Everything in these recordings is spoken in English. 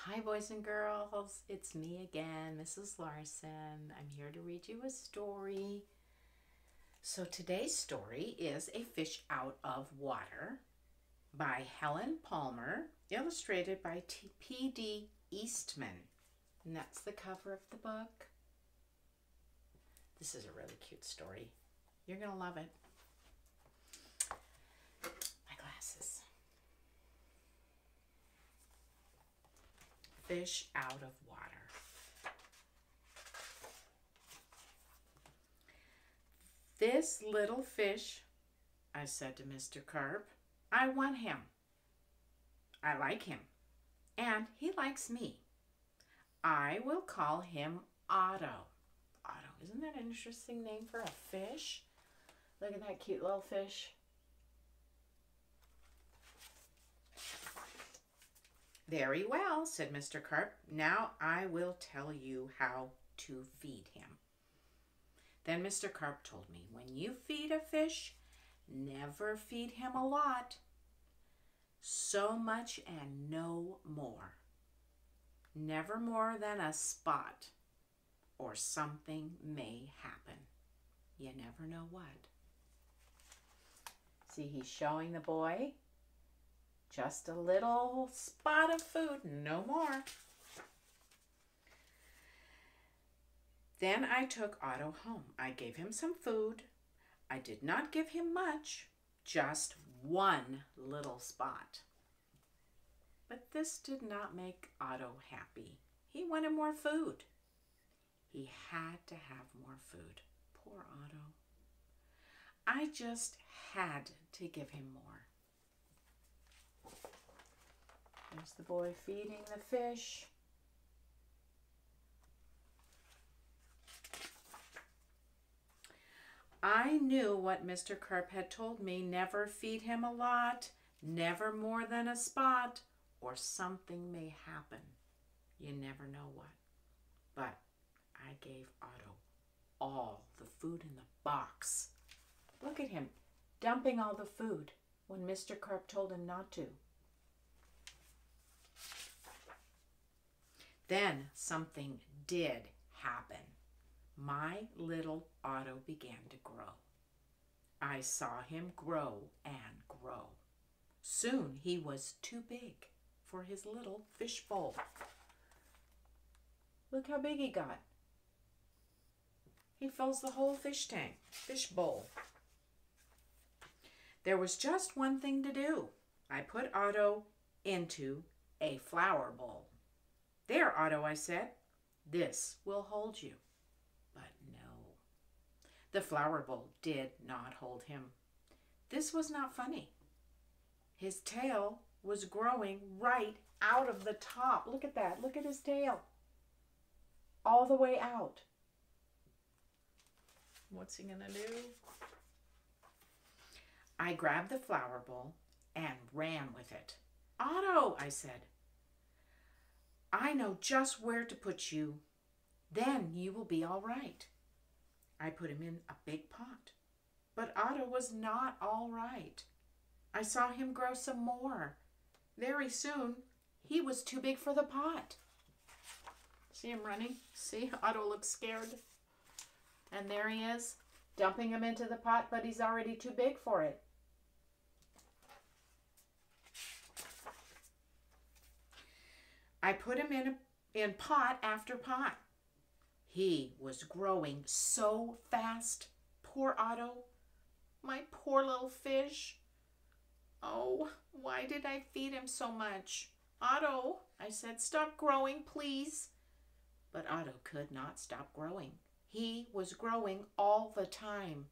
Hi boys and girls, it's me again, Mrs. Larsen. I'm here to read you a story. So today's story is A Fish Out of Water by Helen Palmer, illustrated by P.D. Eastmamn. And that's the cover of the book. This is a really cute story. You're going to love it. My glasses. Fish out of water. This little fish, I said to Mr. Carp, I want him. I like him, and he likes me. I will call him Otto. Otto, isn't that an interesting name for a fish? Look at that cute little fish. Very well, said Mr. Carp. Now I will tell you how to feed him. Then Mr. Carp told me, when you feed a fish, never feed him a lot. So much and no more. Never more than a spot, or something may happen. You never know what. See, he's showing the boy just a little spot of food, no more. Then I took Otto home. I gave him some food. I did not give him much, just one little spot. But this did not make Otto happy. He wanted more food. He had to have more food. Poor Otto. I just had to give him more. There's the boy feeding the fish. I knew what Mr. Carp had told me, never feed him a lot, never more than a spot, or something may happen. You never know what. But I gave Otto all the food in the box. Look at him dumping all the food when Mr. Carp told him not to. Then something did happen. My little Otto began to grow. I saw him grow and grow. Soon he was too big for his little fish bowl. Look how big he got. He fills the whole fish bowl. There was just one thing to do. I put Otto into a flower bowl. There, Otto, I said, this will hold you. But no, the flower bowl did not hold him. This was not funny. His tail was growing right out of the top. Look at that. Look at his tail. All the way out. What's he gonna do? I grabbed the flower bowl and ran with it. Otto, I said, I know just where to put you. Then you will be all right. I put him in a big pot. But Otto was not all right. I saw him grow some more. Very soon, he was too big for the pot. See him running? See, Otto looks scared. And there he is, dumping him into the pot, but he's already too big for it. I put him in pot after pot. He was growing so fast. Poor Otto. My poor little fish. Oh, why did I feed him so much? Otto, I said, stop growing, please. But Otto could not stop growing. He was growing all the time.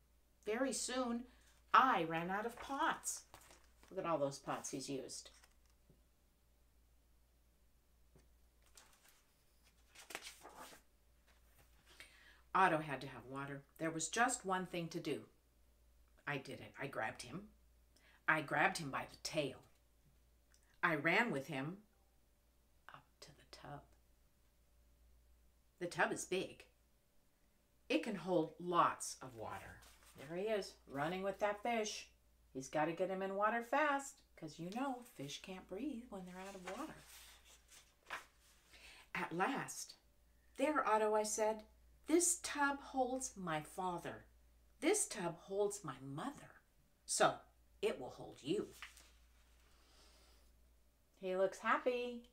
Very soon, I ran out of pots. Look at all those pots he's used. Otto had to have water. There was just one thing to do. I did it. I grabbed him. I grabbed him by the tail. I ran with him up to the tub. The tub is big. It can hold lots of water. There he is, running with that fish. He's got to get him in water fast, because you know fish can't breathe when they're out of water. At last. There, Otto, I said. This tub holds my father. This tub holds my mother. So it will hold you. He looks happy.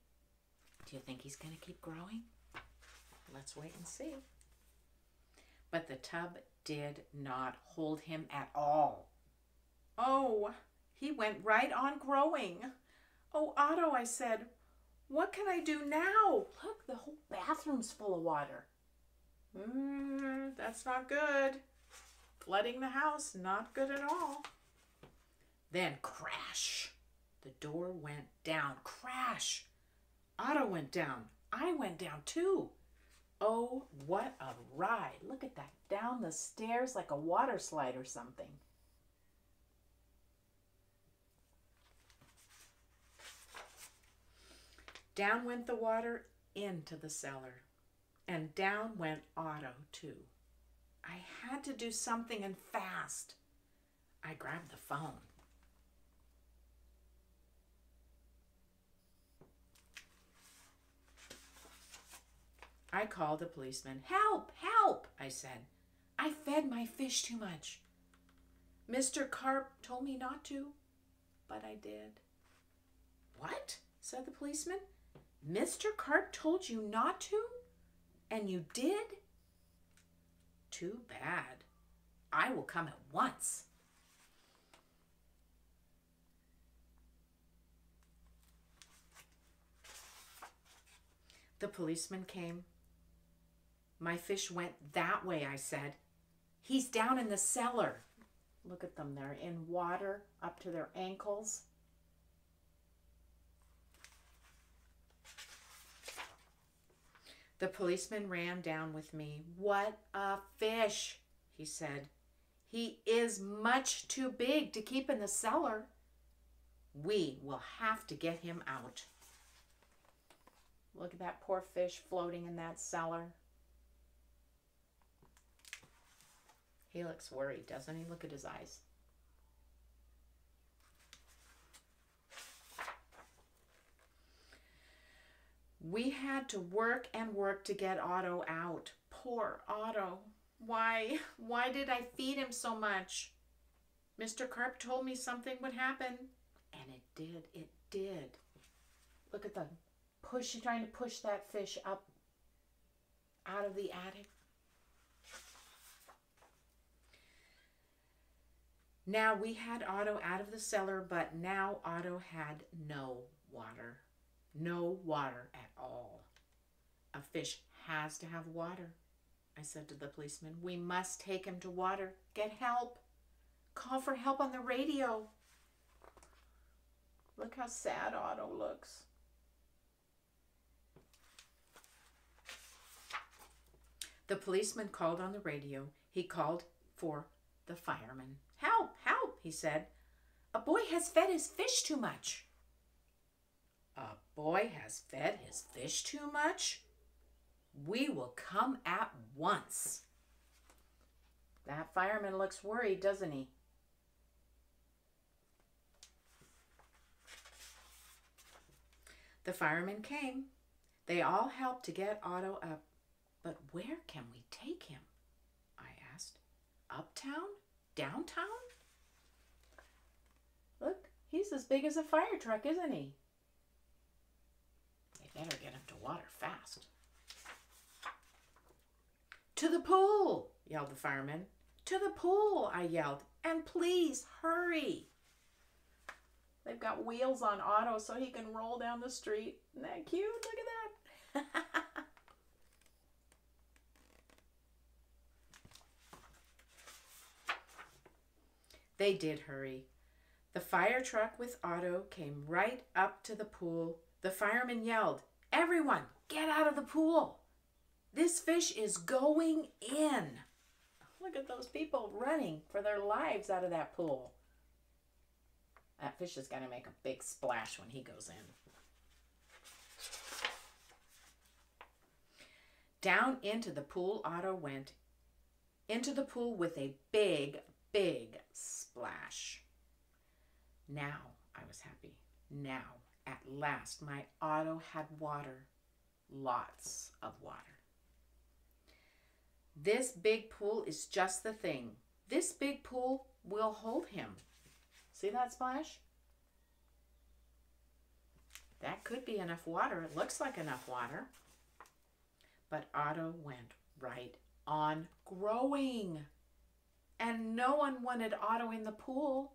Do you think he's going to keep growing? Let's wait and see. But the tub did not hold him at all. Oh, he went right on growing. Oh, Otto, I said, what can I do now? Look, the whole bathroom's full of water. That's not good. Flooding the house, not good at all. Then crash. The door went down. Crash. Otto went down. I went down too. Oh, what a ride. Look at that. Down the stairs like a water slide or something. Down went the water into the cellar. And down went Otto too. I had to do something and fast. I grabbed the phone. I called the policeman. Help, help, I said. I fed my fish too much. Mr. Carp told me not to, but I did. What? Said the policeman. Mr. Carp told you not to? And you did? Too bad. I will come at once. The policeman came. My fish went that way, I said. He's down in the cellar. Look at them, they're in water up to their ankles. The policeman ran down with me. What a fish, he said. He is much too big to keep in the cellar. We will have to get him out. Look at that poor fish floating in that cellar. He looks worried, doesn't he? Look at his eyes. We had to work and work to get Otto out. Poor Otto. Why did I feed him so much? Mr. Carp told me something would happen. And it did. Look at the trying to push that fish up out of the attic. Now we had Otto out of the cellar, but now Otto had no water. No water at all. A fish has to have water, I said to the policeman. We must take him to water. Get help. Call for help on the radio. Look how sad Otto looks. The policeman called on the radio. He called for the fireman. Help, help, he said. A boy has fed his fish too much. A boy has fed his fish too much? We will come at once. That fireman looks worried, doesn't he? The firemen came. They all helped to get Otto up. But where can we take him? I asked. Uptown? Downtown? Look, he's as big as a fire truck, isn't he? They better get him to water fast. To the pool, yelled the fireman. To the pool, I yelled. And please, hurry. They've got wheels on Otto so he can roll down the street. Isn't that cute? Look at that. They did hurry. The fire truck with Otto came right up to the pool. The fireman yelled, Everyone, get out of the pool. This fish is going in. Look at those people running for their lives out of that pool. That fish is going to make a big splash when he goes in. Down into the pool Otto went. Into the pool with a big, big splash. Now I was happy. Now, at last, my Otto had water. lots of water. This big pool is just the thing. This big pool will hold him. See that splash? That could be enough water. It looks like enough water. But Otto went right on growing. And no one wanted Otto in the pool.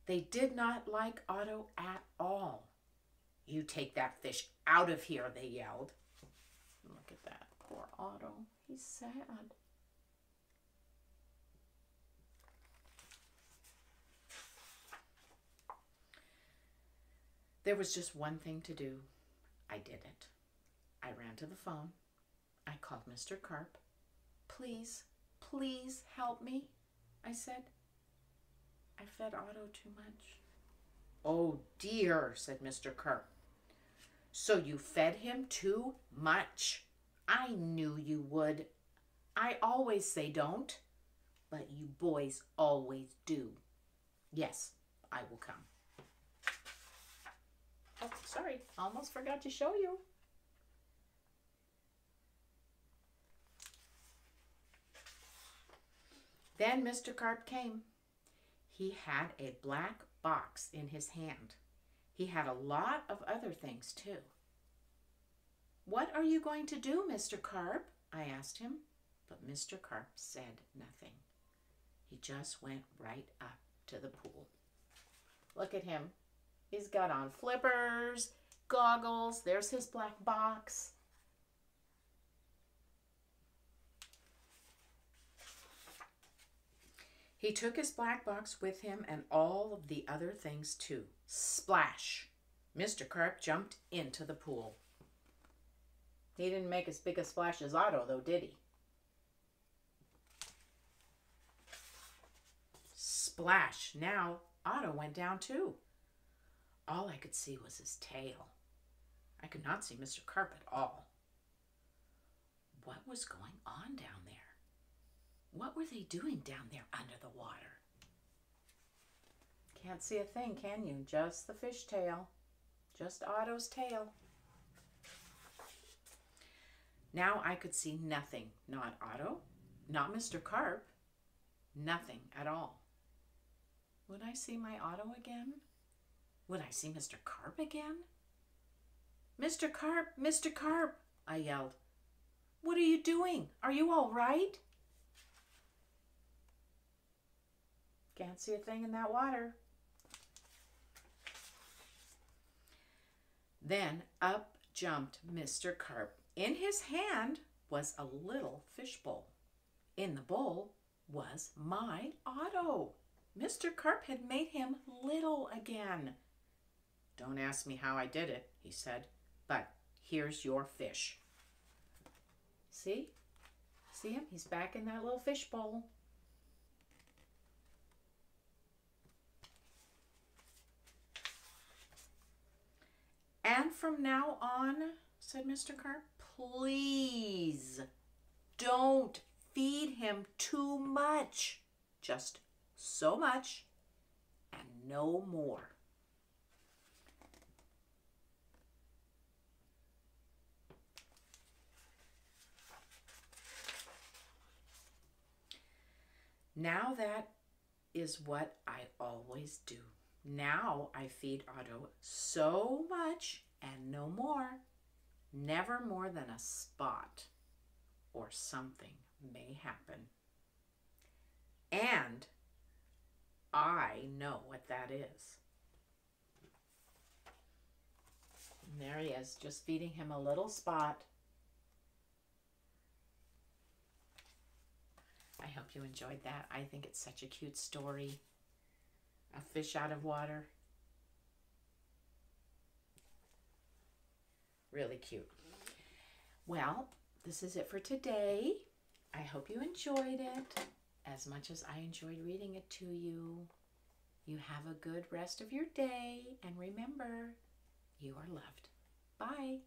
They did not like Otto at all. "You take that fish out of here," they yelled. Look at that. Poor Otto. He's sad. There was just one thing to do. I did it. I ran to the phone. I called Mr. Carp. "Please, please help me," I said. "I fed Otto too much." "Oh dear," said Mr. Carp. "So you fed him too much. I knew you would. I always say don't, but you boys always do. Yes, I will come." Oh, sorry, almost forgot to show you. Then Mr. Carp came. He had a black box in his hand. He had a lot of other things too. "What are you going to do, Mr. Carp?" I asked him. But Mr. Carp said nothing. He just went right up to the pool. Look at him. He's got on flippers, goggles. There's his black box. He took his black box with him and all of the other things too. Splash! Mr. Carp jumped into the pool. He didn't make as big a splash as Otto, though, did he? Splash! Now Otto went down too. All I could see was his tail. I could not see Mr. Carp at all. What was going on down there? What were they doing down there under the water? Can't see a thing, can you? Just the fish tail. Just Otto's tail. Now I could see nothing. Not Otto, not Mr. Carp, nothing at all. Would I see my Otto again? Would I see Mr. Carp again? "Mr. Carp, Mr. Carp," I yelled. "What are you doing? Are you all right?" Can't see a thing in that water. Then up jumped Mr. Carp. In his hand was a little fish bowl. In the bowl was my Otto. Mr. Carp had made him little again. "Don't ask me how I did it," he said, "but here's your fish." See? See him? He's back in that little fish bowl. "And from now on," said Mr. Carp, "please don't feed him too much. Just so much and no more." Now that is what I always do. Now I feed Otto so much and no more. Never more than a spot or something may happen. And I know what that is. And there he is, just feeding him a little spot. I hope you enjoyed that. I think it's such a cute story. A fish out of water. Really cute. Well, this is it for today. I hope you enjoyed it as much as I enjoyed reading it to you. You have a good rest of your day, and remember, you are loved. Bye.